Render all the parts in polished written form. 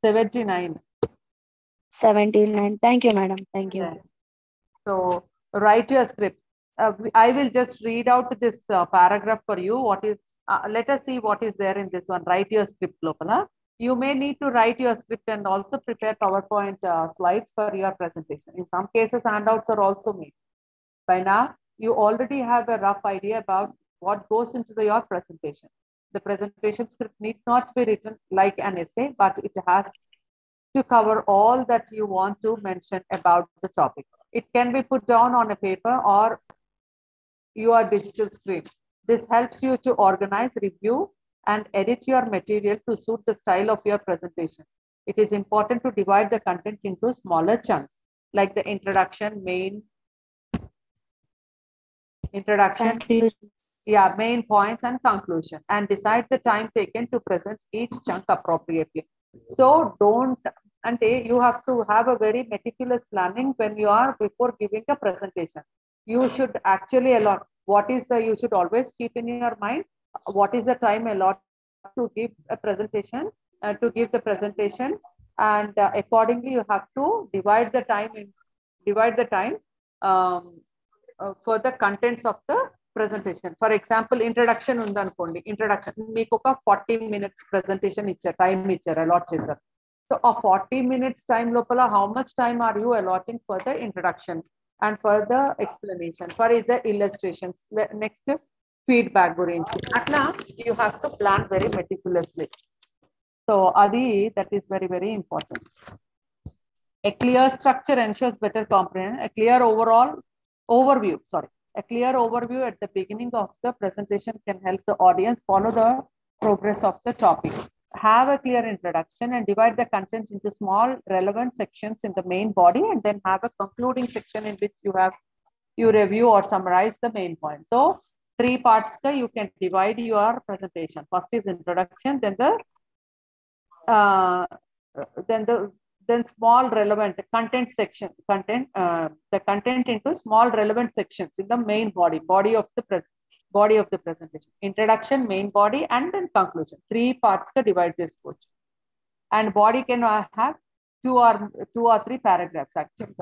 79. 79. Thank you, madam. Thank you. Yeah. So write your script. I will just read out this paragraph for you. What is? Let us see what is there in this one. Write your script, Lopala. You may need to write your script and also prepare PowerPoint slides for your presentation. In some cases, handouts are also made. By now, you already have a rough idea about what goes into your presentation. The presentation script need not be written like an essay, but it has to cover all that you want to mention about the topic. It can be put down on a paper or your digital screen. This helps you to organize, review, and edit your material to suit the style of your presentation. It is important to divide the content into smaller chunks, like the introduction, main points and conclusion, and decide the time taken to present each chunk appropriately. So don't, and you have to have a very meticulous planning when you are before giving a presentation. You should actually allot what is the, you should always keep in your mind what is the time allotted to give a presentation, and accordingly you have to divide the time um, for the contents of the presentation. For example, introduction undanukondi, introduction meeku oka 40 minutes presentation time ichcharu, allot chesaru. So a 40 minutes time lopala how much time are you allotting for the introduction and for the explanation, for the illustrations, next feedback gurinchi atla you have to plan very meticulously. So adi, that is very very important. A clear structure ensures better comprehension. A clear overview at the beginning of the presentation can help the audience follow the progress of the topic. Have a clear introduction and divide the content into small relevant sections in the main body, and then have a concluding section in which you review or summarize the main point. So 3 parts you can divide your presentation. First is introduction, uh, then the then small relevant content section, the content into small relevant sections in the main body of the presentation. Introduction, main body, and then conclusion. 3 parts ka divide this coach. And body can have 2 or 3 paragraphs actually.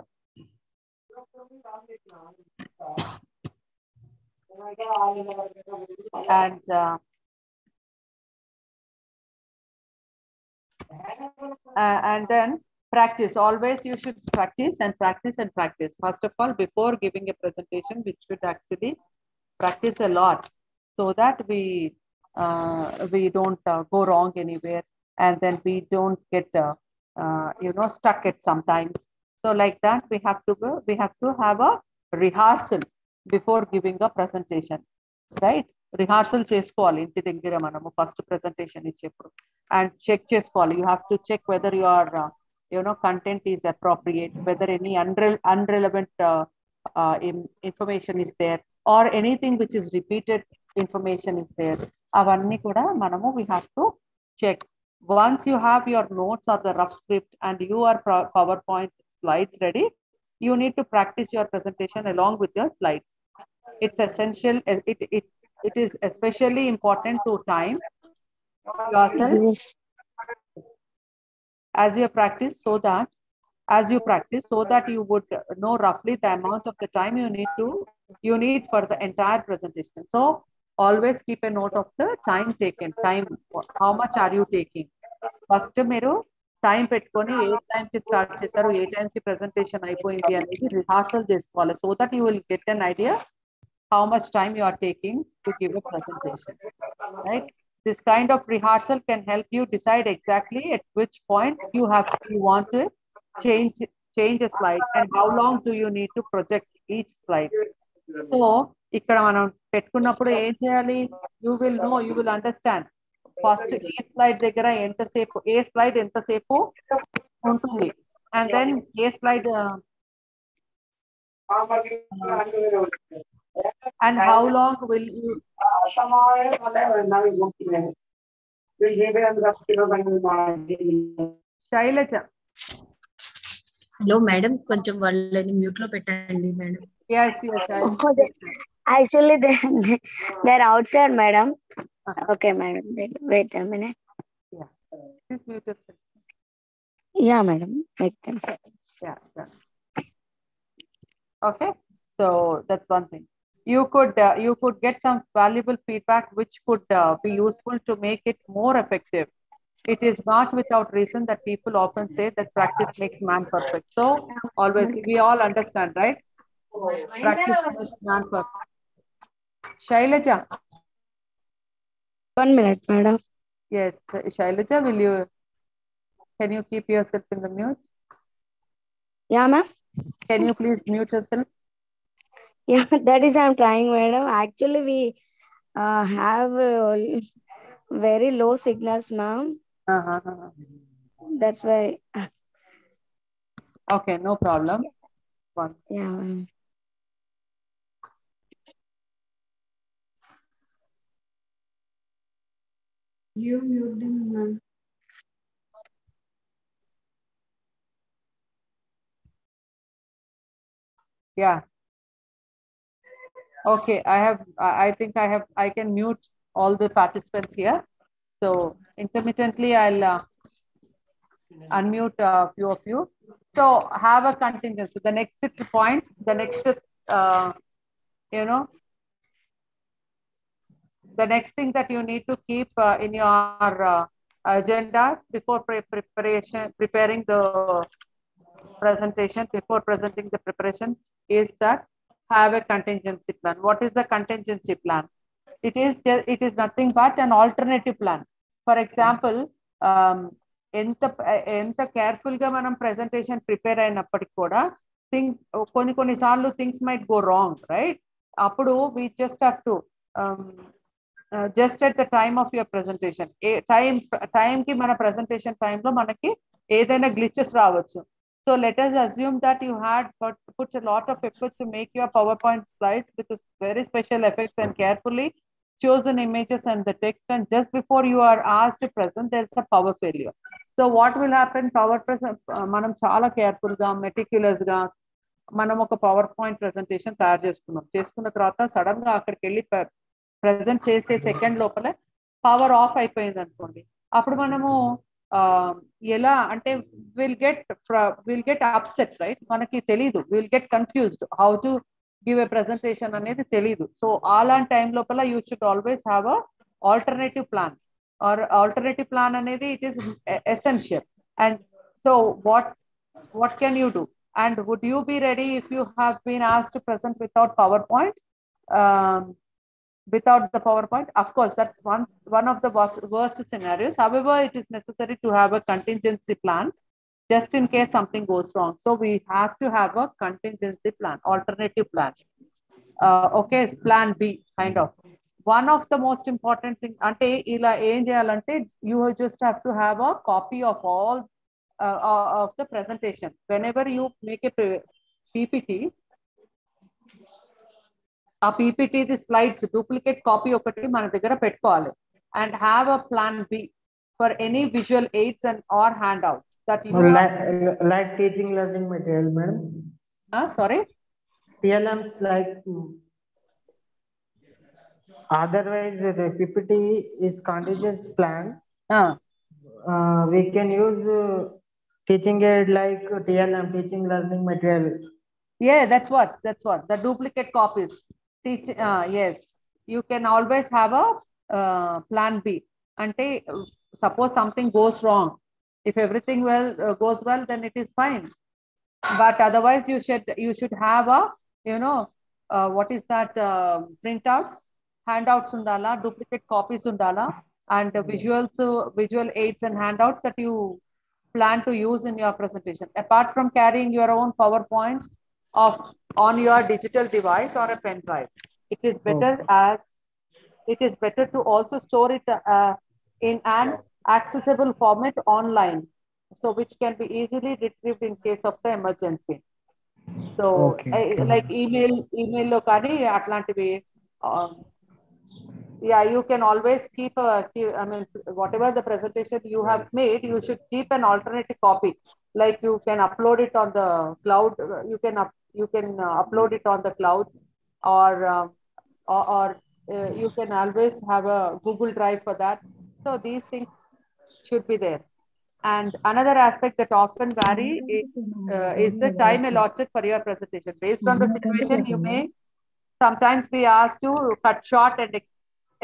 And then practice. Always you should practice and practice and practice. First of all, before giving a presentation, we should actually practice a lot, so that we don't go wrong anywhere, and then we don't get stuck at sometimes. So like that, we have to have a rehearsal before giving a presentation, right? Rehearsal చేసుకోవాలి ఇంటి దగ్గర మనము first presentation ఇచ్చేప్పుడు, and check చేసుకోవాలి. You have to check whether your content is appropriate, whether any unrelevant information is there, or anything which is repeated information is there. Avanni kuda manamu we have to check. Once you have your notes or the rough script and your PowerPoint slides ready, you need to practice your presentation along with your slides. It's essential. It is especially important to time yourself as you practice, so that you would know roughly the amount of the time you need for the entire presentation. So always keep a note of the time taken. How much are you taking? First మీరు time పెట్టుకొని ఏ టైంకి start చేశారు, ఏ టైంకి presentation అయిపోయింది అనేది rehearsal చేసుకోవాలి, so that you will get an idea how much time you are taking to give a presentation, right? This kind of rehearsal can help you decide exactly at which points you want to change a slide, and how long do you need to project each slide. So ఇక్కడ మనం పెట్టుకున్నప్పుడు ఏం చేయాలి, you will understand first A slide దగ్గర ఎంతసేపు ఉంటుంది, and then A slide and how long will you Shailaja. Hello madam, koncham vallani mute lo pettandi madam. Yes. Actually they're outside madam. Okay madam, wait a minute. Yeah, please mute yourself. Yeah, madam. Make them 7. Yeah. Okay. So that's one thing. You could get some valuable feedback which could be useful to make it more effective. It is not without reason that people often say that practice makes man perfect. So always we all understand, right? Practice makes man perfect. Shailaja, 1 minute, madam. yes, Shailaja, can you keep yourself in the mute? Yeah, ma'am. Can you please mute yourself? Yeah, that is I'm trying, madam. Actually, we have very low signals, ma'am. Uh-huh. That's why. Okay, no problem. One. Yeah, ma'am. You mute them, ma'am. Yeah. Okay, I think I can mute all the participants here. So intermittently, I'll unmute a few of you. So have a contingency. The next point, the next, you know, the next thing that you need to keep in your agenda before preparing the presentation, before presenting the preparation, is that have a contingency plan. What is the contingency plan? It is nothing but an alternative plan. For example, ఎంత careful గా మనం presentation prepare అయినప్పటికి కూడా కొన్నిసార్లు things might go wrong, right? అప్పుడు we just have to just at the time of your presentation, time కి మన presentation టైంలో మనకి ఏదైనా గ్లిచెస్ రావచ్చు. So let us assume that you had put a lot of effort to make your PowerPoint slides with very special effects and carefully chosen images and the text, and just before you are asked to present, there's a power failure. So what will happen? Manam chala careful ga, meticulous ga, మనం ఒక power point presentation తయారు చేసుకున్న తర్వాత sudden గా అక్కడికి వెళ్ళి present చేసే second లోపల పవర్ ఆఫ్ అయిపోయింది అనుకోండి, అప్పుడు మనము ఎలా అంటే విల్ గెట్ అప్సెట్, రైట్? మనకి తెలీదు, will get confused how to give a presentation అనేది తెలీదు. సో అలాంటి టైం లోపల you should always have a alternative plan, or alternative plan అనేది it is essential. And so what can you do? And would you be ready if you have been asked to present without PowerPoint? Um, Without the PowerPoint, of course, that's one of the worst scenarios. However, it is necessary to have a contingency plan just in case something goes wrong. So we have to have a contingency plan, alternative plan. Okay, plan B kind of. One of the most important thing ante ila em cheyalante, you just have to have a copy of all of the presentation. Whenever you make a PPT, ఆ PPT slides duplicate copy ఒకటి మన దగ్గర పెట్టుకోవాలి. And have a plan B for any visual aids and or handouts that you like teaching learning material, madam. Sorry, TLMs like otherwise the PPT is contingency plan. We can use teaching aid like TLM, teaching learning material. Yeah, that's what the duplicate copies teach. Yes, you can always have a plan B. Ante suppose something goes wrong, if everything goes well, then it is fine, but otherwise you should have a, you know, what is that, printouts, handouts undala, duplicate copies undala, and visual aids and handouts that you plan to use in your presentation, apart from carrying your own PowerPoint on your digital device or a pen drive. It is better to also store it in an accessible format online, so which can be easily retrieved in case of the emergency. So Okay. like email lo kani atlantivi, yeah, you can always I mean, whatever the presentation you have made, you should keep an alternative copy. Like you can upload it on the cloud, you can upload it on the cloud, or you can always have a Google Drive for that. So these things should be there. And another aspect that often vary is the time allotted for your presentation. Based on the situation, you may sometimes be asked to cut short and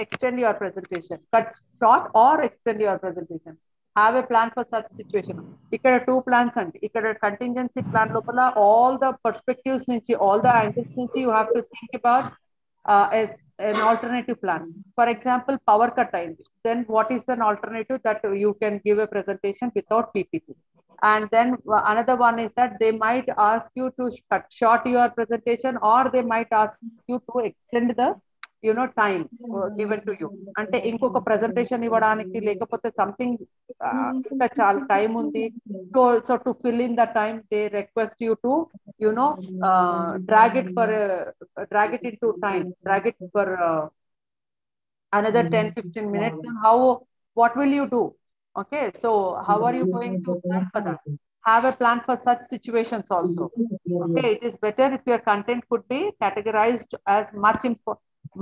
extend your presentation. Cut short or extend your presentation. Have a plan for such situation. Ikkada two plans and ikkada contingency plan lopala all the perspectives nunchi, all the angles nunchi you have to think about as an alternative plan. For example, power cut aindi. Then what is an alternative that you can give a presentation without PPT? And then another one is that they might ask you to cut short your presentation, or they might ask you to extend the time given to you. Ante inkoka presentation ఇవ్వడానికి లేకపోతే something ఇంకా చాలా time ఉంది, so to fill in the time they request you to drag it into time, drag it for another 10-15 minutes. What will you do? Okay, so how are you going to plan for that? Have a plan for such situations also. Okay, it is better if your content could be categorized as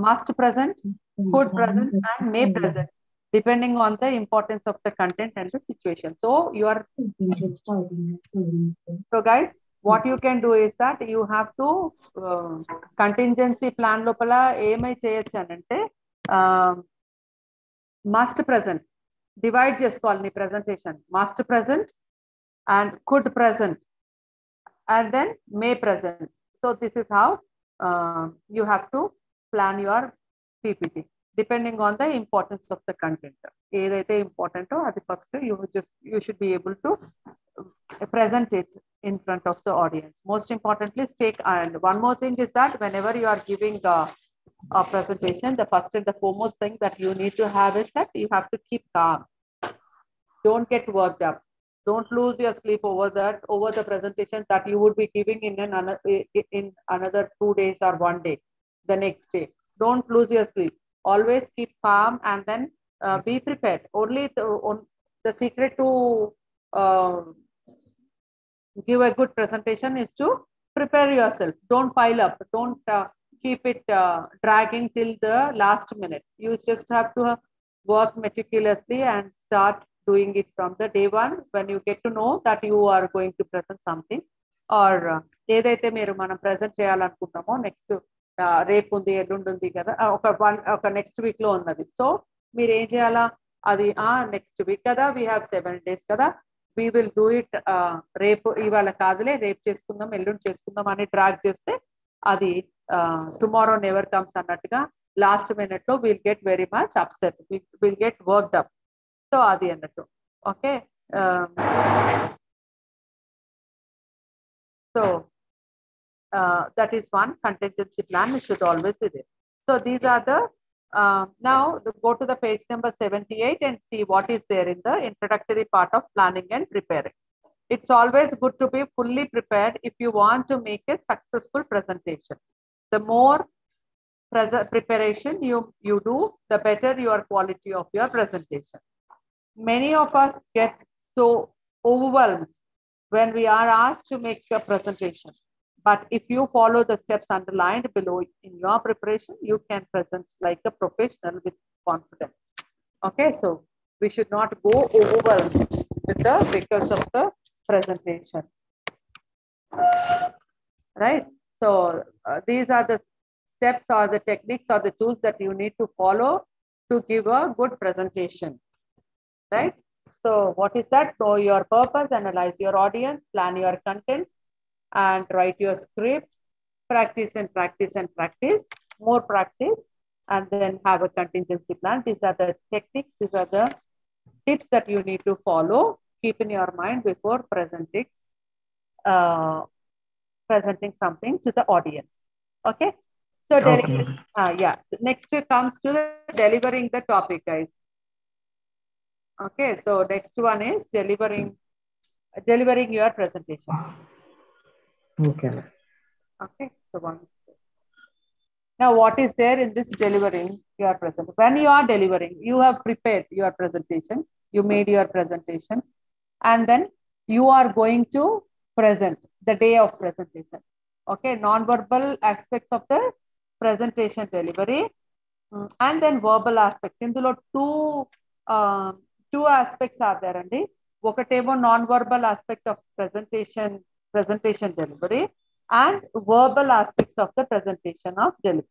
must present, could present, and may present, depending on the importance of the content and the situation. So guys, what you can do is that you have to contingency plan lopala ఏమై చేయొచ్చు అంటే must present divide చేసుకోవాలి నీ presentation. Must present and could present and then may present. So this is how you have to plan your PPT depending on the importance of the content. ఏదైతే ఇంపార్టెంటో అది first you should be able to present it in front of the audience. Most importantly, and one more thing is that whenever you are giving a presentation, the first and the foremost thing that you need to have is that you have to keep calm. Don't get worked up. Don't lose your sleep over the presentation that you would be giving in another 2 days or 1 day, the next day. Don't lose your sleep. Always keep calm and then be prepared. Only the secret to give a good presentation is to prepare yourself. Don't pile up. Don't keep it dragging till the last minute. You just have to work meticulously and start doing it from the day one when you get to know that you are going to present something, or ఏదైతే మీరు మనం present చేయాలనుకుంటామో next రేపు ఉంది ఎల్లుండి ఉంది కదా, ఒక next week లో ఉన్నది. సో మీరు ఏం చేయాలా, అది నెక్స్ట్ వీక్ కదా, వీ హ్యావ్ 7 days కదా, వీ విల్ డూ ఇట్ రేపు, ఇవాళ కాదులే రేపు చేసుకుందాం ఎల్లుండి చేసుకుందాం అని డ్రాగ్ చేస్తే అది టుమారో నెవర్ కమ్స్ అన్నట్టుగా లాస్ట్ మినిట్ లో will get very much upset, will get worked up. So అది అన్నట్టు. Okay, so that is one contingency plan which should always be there. So these are the now go to the page number 78 and see what is there in the introductory part of planning and preparing. It's always good to be fully prepared if you want to make a successful presentation. The more preparation you do, the better your quality of your presentation. Many of us get so overwhelmed when we are asked to make a presentation. But if you follow the steps underlined below in your preparation, you can present like a professional with confidence. Okay, so we should not go overwhelmed because of the presentation. Right? So these are the steps or the techniques or the tools that you need to follow to give a good presentation. Right? So what is that? Know your purpose, analyze your audience, plan your content, and write your script. Practice and practice and practice, more practice, and then have a contingency plan. These are the techniques, these are the tips that you need to follow. Keep in your mind before presenting something to the audience. Okay? So yeah, next comes to the delivering the topic, guys. Okay, so next one is delivering your presentation. Okay. Okay, so now what is there in this delivering your presentation? When you are delivering, you have prepared your presentation, you made your presentation, and then you are going to present the day of presentation. Okay, non-verbal aspects of the presentation delivery, and then verbal aspects. In the two aspects are there, Andy. ఒకటేమో non-verbal aspect of presentation delivery and verbal aspects of the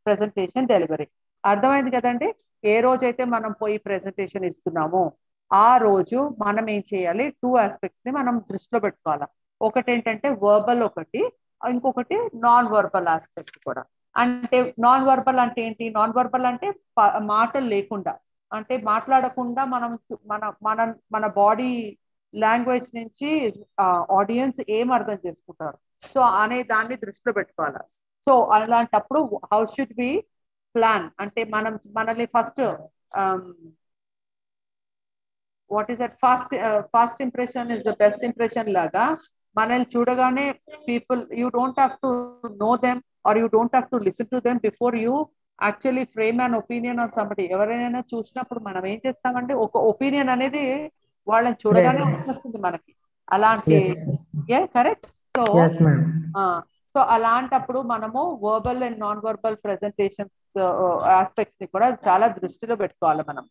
presentation delivery. అర్థమైంది కదండి. ఏ రోజైతే మనం పోయి presentation ఇస్తున్నామో ఆ రోజు మనం ఏం చేయాలి, 2 aspects ని మనం దృష్టిలో పెట్టుకోవాలి. ఒకటి ఏంటంటే వర్బల్, ఒకటి ఇంకొకటి నాన్ వర్బల్ ఆస్పెక్ట్ కూడా. అంటే నాన్ వర్బల్ అంటే ఏంటి, నాన్ వర్బల్ అంటే మాటలు లేకుండా, అంటే మాట్లాడకుండా మనం మన మన మన బాడీ లాంగ్వేజ్ నుంచి ఆడియన్స్ ఏం అర్థం చేసుకుంటారు సో అనే దాన్ని దృష్టిలో పెట్టుకోవాలి. సో అలాంటప్పుడు హౌ షుడ్ బి ప్లాన్ అంటే మనల్ని first what is that first impression is the best impression లాగా మనల్ని చూడగానే people you don't have to know them or you don't have to listen to them before you actually frame and opinion on somebody. ఎవరైనా చూసినప్పుడు మనం ఏం చేస్తామంటే ఒక opinion అనేది వాళ్ళని చూడగానే వచ్చేస్తుంది మనకి అలాంటి. కరెక్ట్. సో సో అలాంటప్పుడు మనము verbal and non verbal presentations aspects ని కూడా చాలా దృష్టిలో పెట్టుకోవాలి మనం.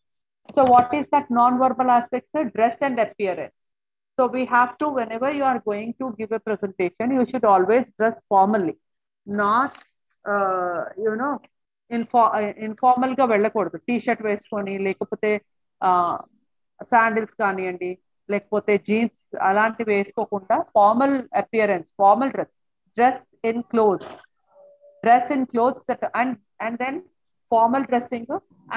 So what is that non verbal aspects? Dress and appearance. So we have to, whenever you are going to give a presentation, you should always dress formally, not informal గా వెళ్ళకూడదు. T shirt వేసుకొని లేకపోతే sandals కానివ్వండి లేకపోతే jeans అలాంటివి వేసుకోకుండా formal appearance, formal dress in clothes that and then formal dressing,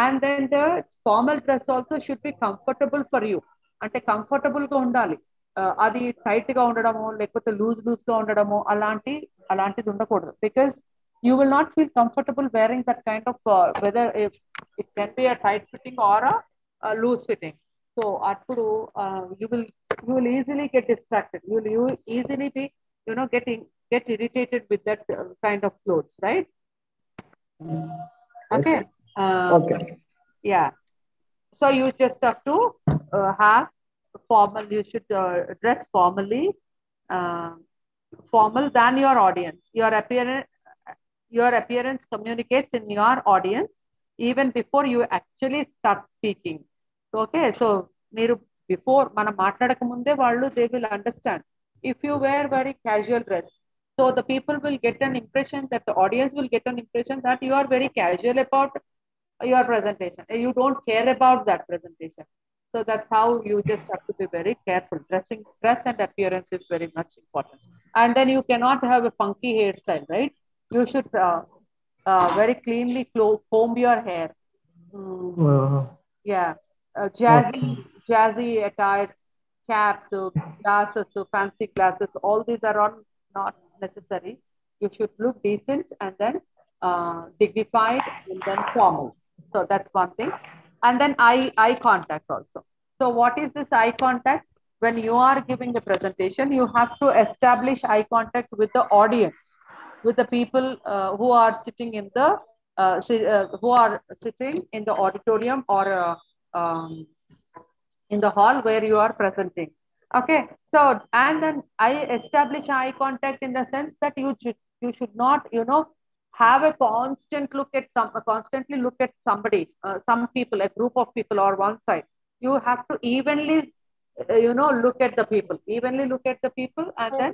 and then the formal dress also should be comfortable for you. అంటే comfortable గా ఉండాలి. అది టైట్ గా ఉండడము లేకపోతే లూజ్ గా ఉండడము అలాంటిది ఉండకూడదు. Because you will not feel comfortable wearing that kind of whether it can be a tight fitting or a loose fitting. So appudu you will easily get distracted. You will easily be get irritated with that kind of clothes, right? Okay. Okay. Yeah. So you just have to have formal. You should dress formally, formal than your audience. Your appearance communicates in your audience even before you actually start speaking. Okay, so మీరు before మనం మాట్లాడక ముందే వాళ్ళు they will understand. If you wear very casual dress, so the people will get an impression, that the audience will get an impression that you are very casual about your presentation. You don't care about that presentation. So that's how you just have to be very careful. Dress and appearance is very much important. And then you cannot have a funky hairstyle, right? You should very cleanly comb your hair. Yeah, jazzy attires, caps, glasses, fancy glasses. All these are not necessary. You should look decent and then dignified and then formal. So that's one thing. And then eye contact also. So what is this eye contact? When you are giving a presentation, you have to establish eye contact with the audience, with the people who are sitting in the auditorium or in the hall where you are presenting. Okay, so and then I establish eye contact in the sense that you should not have a constantly look at somebody, some people, a group of people or one side. You have to evenly look at the people and then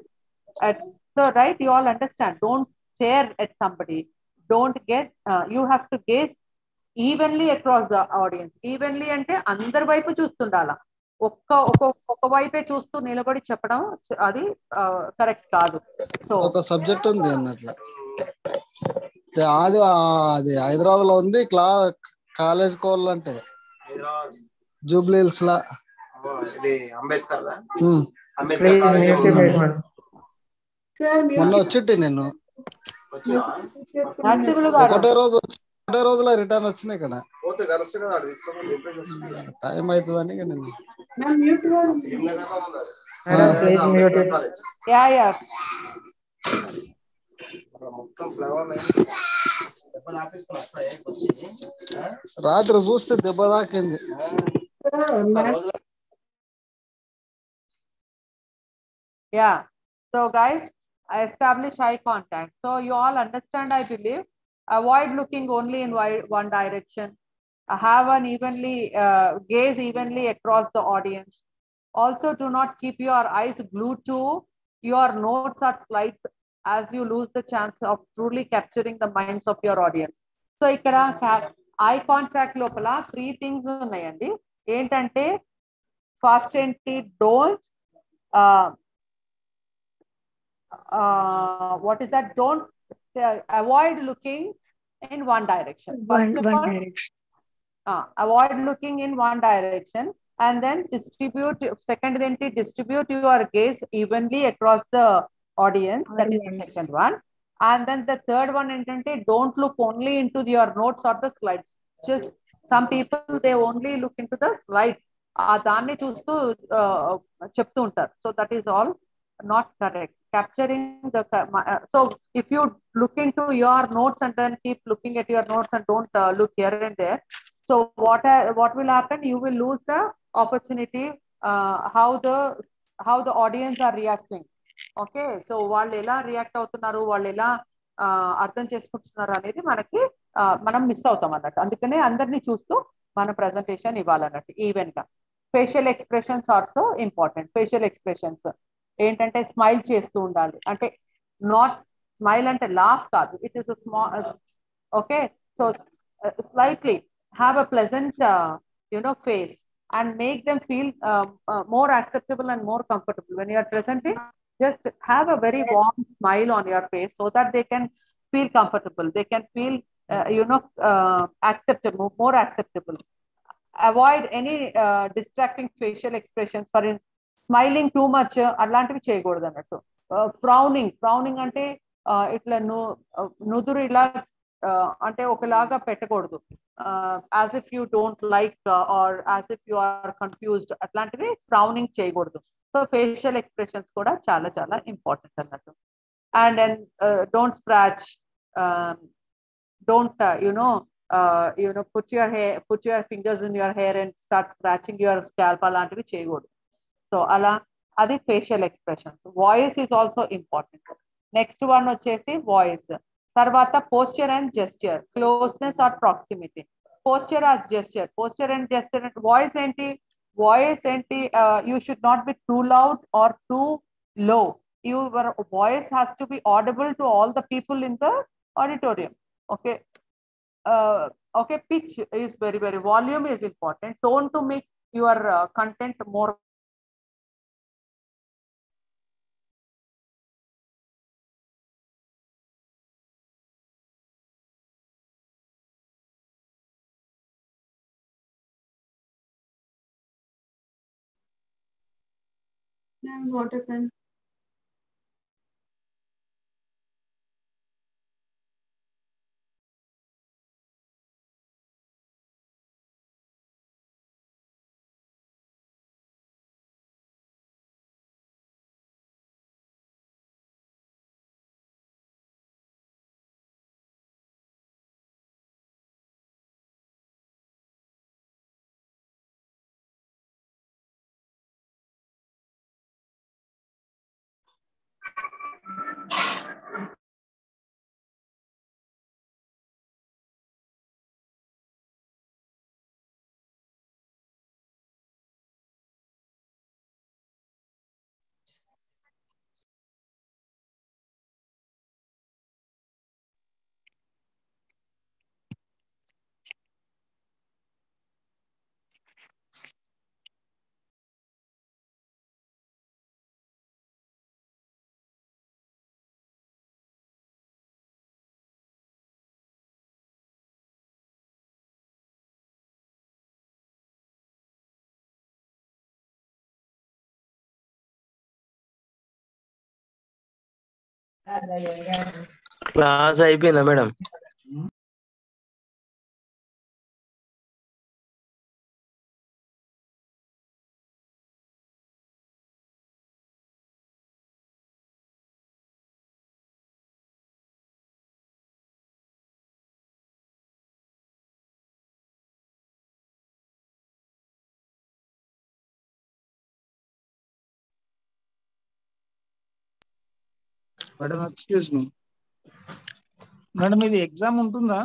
so right, you all understand. Don't stare at somebody. Don't get you have to gaze evenly across the audience. Evenly అంటే అందరి వైపు చూస్తుండాల. ఒక్క వైపే చూస్తూ నిలబడి చెప్పడం అది correct కాదు. సో ఒక సబ్జెక్ట్ ఉంది అన్నట్ల అది హైదరాబాద్ లో ఉంది కాలేజ్ కోవాలంటే జూబ్లీ హిల్స్ లా మొన్న వచ్చింటి నేను ఒకటే రోజులో రిటర్న్ వచ్చిన ఇక్కడ టైం అవుతుందని నేను రాత్రి చూస్తే దెబ్బ తాకింది. Yeah, so guys, I establish eye contact. So you all understand, I believe. Avoid looking only in one direction. Have an gaze evenly across the audience. Also, do not keep your eyes glued to your notes or slides, as you lose the chance of truly capturing the minds of your audience. So ikkada eye contact lopala 3 things unnayandi. Entante first enti don't what is that? Don't avoid looking in one direction. First of all, direction. avoid looking in one direction, and then distribute. Second, then distribute your gaze evenly across the audience. That is the second one. And then the third one, don't look only into your notes or the slides. Just some people, they only look into the slides. దాన్ని చూస్తూ చెప్తూ ఉంటారు. So that is all not correct. Capturing the so if you look into your notes and then keep looking at your notes and don't look here and there, so what will happen? You will lose the opportunity how the audience are reacting. Okay, so వాళ్ళు ఎలా react అవుతున్నారు, వాళ్ళు ఎలా అర్థం చేసుకుంటున్నారు అనేది మనకి మనం మిస్ అవుతాం అన్నట్టు. అందుకనే అందరినీ చూస్తూ మన ప్రెజెంటేషన్ ఇవ్వాలన్నట్టు ఈవెన్ గా. Facial expressions also important. Facial expressions ఏంటంటే స్మైల్ చేస్తూ ఉండాలి. అంటే నాట్ స్మైల్ అంటే లాఫ్ కాదు, it is small. Okay, so slightly have a pleasant face and make them feel more acceptable and more comfortable when you are presenting. Just have a very warm smile on your face so that they can feel comfortable, they can feel acceptable, more acceptable. Avoid any distracting facial expressions. For smiling too much అలాంటివి చేయకూడదు అన్నట్టు. Frowning అంటే ఇట్లా నుదురు ఇలా అంటే ఒకలాగా పెట్టకూడదు. As if you don't like or as if you are confused, అట్లాంటివి ఫ్రౌనింగ్ చేయకూడదు. సో ఫేషియల్ ఎక్స్ప్రెషన్స్ కూడా చాలా చాలా ఇంపార్టెంట్ అన్నట్టు. And then don't scratch, don't put your fingers in your hair and start scratching your scalp, అలాంటివి చేయకూడదు. So అలా అది facial expressions. Voice is also important. Next one వచ్చేసి వాయిస్. తర్వాత posture and gesture, closeness or proximity. Posture or gesture, posture and gesture. Voice ఏంటి? You should not be too loud or too low. Your voice has to be audible to all the people in the auditorium. Okay, okay, pitch is very, very, volume is important. Tone to make your content more. What happened? Class అయిపోయిందా madam? Madam excuse me madam, ఇది exam ఉంటుందా?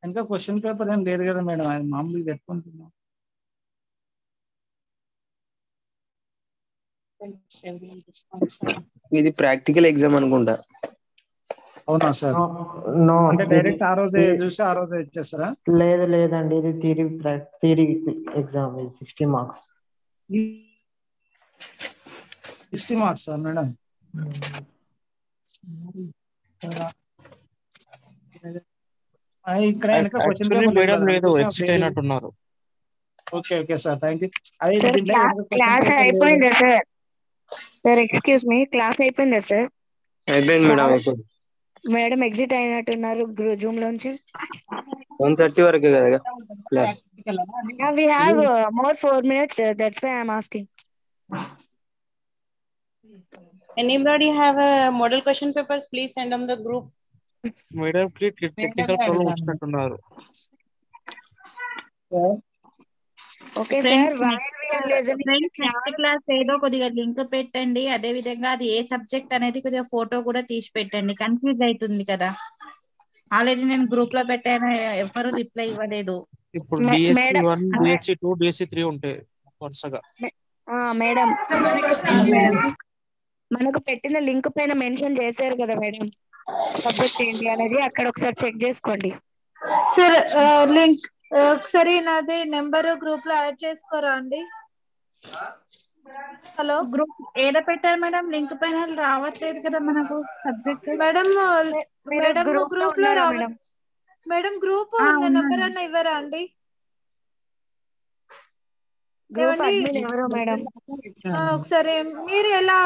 ఇంకా question paper ఏం లేదు కదా madam, అది మామూలుగా పెట్టుకుంటున్నాం. ఇది ప్రాక్టికల్ ఎగ్జామ్ అనుకుంటా. అవునా సార్? నో, అంటే డైరెక్ట్ ఆ రోజే చూసి ఆ రోజే ఇచ్చేస్తారా? లేదండి, ఇది థియరీ ఎగ్జామ్. ఇది 60 మార్క్స్. 60 marks madam. ఇక్కడ వెనక క్వశ్చన్ పేపర్ మేడం లేదు, ఎక్సిట్ అయినట్టున్నారు. Okay sir, thank you. అదే క్లాస్ అయిపోయిందా sir? Sir excuse me, class అయిపోయిందా సార్? అయిపోయింది మేడం, అయిపోయింది. మేడం ఎగ్జిట్ అయినట్టున్నారు జూమ్ లోంచి. 1:30 వరకే కదా class. We have more 4 minutes, that's why I'm asking. Anybody have a model question papers? Please send on the group. Madam technical problem వచ్చినట్టున్నారు. Okay friends, sir, while we are listening to next class ఏదో కొద్దిగా link పెట్టండి. అదే విధంగా అది ఏ subject అనేది కొద్దిగా photo కూడా తీసి పెట్టండి. కన్ఫ్యూజ్ అవుతుంది కదా. ఆల్రెడీ నేను గ్రూప్ లో పెట్టాను, ఎవరు రిప్లై ఇవ్వలేదు. ఇప్పుడు DSC 1, DSC 2, DSC 3 ఉంటాయి వరుసగా. మేడం, మనకు పెట్టిన లింక్ పైన మెన్షన్ చేశారు కదా మేడం, సబ్జెక్ట్ ఏంటి అనేది. అక్కడ ఒకసారి చెక్ చేసుకోండి సార్. లింక్ ఒకసారి నాది నెంబర్ గ్రూప్ లో యాడ్ చేసుకోరా అండి? హలో, గ్రూప్ ఏదో పెట్టారు మేడం, లింక్ పైన రావట్లేదు కదా మనకు సబ్జెక్ట్. మేడం గ్రూప్ లో మేడం? మేడం గ్రూప్ నెంబర్ అన్న ఇవ్వరా అండి? గ్రూప్ అడ్మిన్ ఎవరు మేడం? ఒకసారి మీరు ఎలా